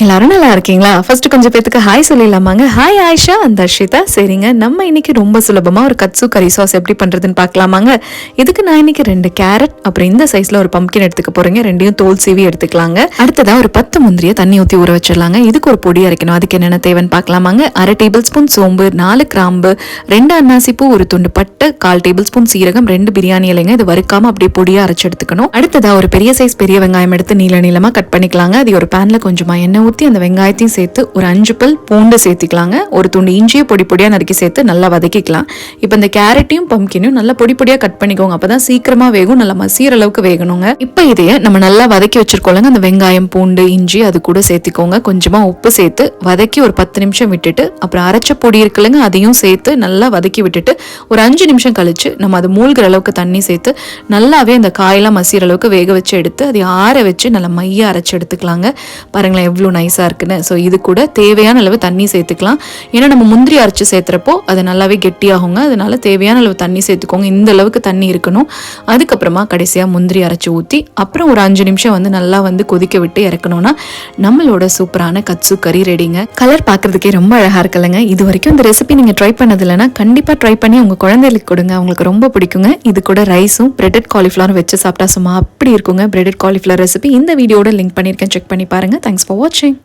எல்லாரும் நல்லா இருக்கீங்களா? ஃபர்ஸ்ட் கொஞ்சம் பேத்துக்கு ஹாய் சொல்லிடலாமாங்க. Hi Ayesha and Darshita. சரிங்க, நம்ம இன்னைக்கு ரொம்ப சுலபமா ஒரு கட்சு கறி சாஸ் எப்படி பண்றதுன்னு பார்க்கலாமாங்க. இதுக்கு நான் இன்னைக்கு 2 கேரட் அப்புறம் இந்த சைஸ்ல ஒரு பம்ப்கின் எடுத்துக்க போறேங்க. ரெண்டையும் தோல் சீவி எடுத்துக்கலாங்க. அடுத்ததா ஒரு 10 முந்திரியை தண்ணி ஊற்றி ஊற வச்சிடலாங்க. இதுக்கு ஒரு பொடி அரைக்கணும். அதுக்கு என்னென்ன தேவைன்னு பார்க்கலாமாங்க. 1/2 டேபிள் ஸ்பூன் சோம்பு, 4 கிராம்பு, 2 அன்னாசிப்பூ, ஒரு துண்டு பட்டை, 1/4 டேபிள் ஸ்பூன் சீரகம், 2 பிரியாணி இலைங்க. இது வறுக்காம அப்படியே பொடியா அரைச்சு எடுத்துக்கணும். அடுத்ததா ஒரு பெரிய சைஸ் பெரிய வெங்காயம் எடுத்து நீள நீளமா கட் பண்ணிக்கலாங்க. அது ஒரு பேன்ல கொஞ்சமா எண்ணெய் ஊற்றி அந்த வெங்காயத்தையும் சேர்த்து ஒரு 5 பல் பூண்டு சேர்த்துக்கலாங்க. ஒரு துண்டு இஞ்சியை பொடி பொடியா நறுக்கி சேர்த்து நல்லா வதக்கிக்கலாம். இப்போ இந்த கேரட்டையும் பம்ப்கினையும் நல்லா பொடி பொடியா கட் பண்ணிக்கோங்க. அப்பதான் சீக்கிரமா வேகும், நல்லா மசிகிற அளவுக்கு வேகணுங்க. இப்போ இதையே நம்ம நல்லா வதக்கி வச்சிருக்கோங்க. அந்த வெங்காயம், பூண்டு, இஞ்சி அது கூட சேர்த்துக்கோங்க. கொஞ்சமா உப்பு சேர்த்து வதக்கி ஒரு 10 நிமிஷம் விட்டுட்டு அப்புறம் அரைச்ச பொடி இருக்குல்லங்க அதையும் சேர்த்து நல்லா வதக்கி விட்டுட்டு ஒரு 5 நிமிஷம் கழிச்சு நம்ம அது மூழ்கிற அளவுக்கு தண்ணி சேர்த்து நல்லாவே அந்த காயெல்லாம் மசிகிற அளவுக்கு வேக வச்சு எடுத்து அதை ஆற வச்சு நல்லா மைய அரைச்சு எடுத்துக்கலாங்க. பாருங்களேன் எவ்வளோ நைஸா இருக்குன்னு. ஸோ இது கூட தேவையான அளவு தண்ணி சேர்த்துக்கலாம். ஏன்னா நம்ம முந்திரி அரைச்சு சேர்த்துறப்போ அது நல்லாவே கெட்டியாகுங்க. அதனால தேவையான அளவு தண்ணி சேர்த்துக்கோங்க. இந்த அளவுக்கு தண்ணி இருக்கணும். அதுக்கப்புறமா கடைசியாக முந்திரி அரைச்சி ஊற்றி அப்புறம் ஒரு 5 நிமிஷம் நல்லா கொதிக்க விட்டு இறக்கணும்னா நம்மளோட சூப்பரான கட்சு கறி ரெடிங்க. கலர் பார்க்கறதுக்கே ரொம்ப அழகா இருக்குல்லங்க. இது வரைக்கும் இந்த ரெசிபி நீங்க ட்ரை பண்ணது இல்லைன்னா கண்டிப்பா ட்ரை பண்ணி உங்க குழந்தைகளுக்கு கொடுங்க. அவங்களுக்கு ரொம்ப பிடிக்குங்க. இது கூட ரைஸும் பிரெட்டட் காலிஃப்ளவரும் வச்சு சாப்பிட்டா சும்மா அப்படி இருக்குங்க. பிரெட்டட் காலிஃப்ளவர் ரெசிபி இந்த வீடியோட லிங்க் பண்ணியிருக்கேன், செக் பண்ணி பாருங்க. தேங்க்ஸ் ஃபார் வாட்சிங்.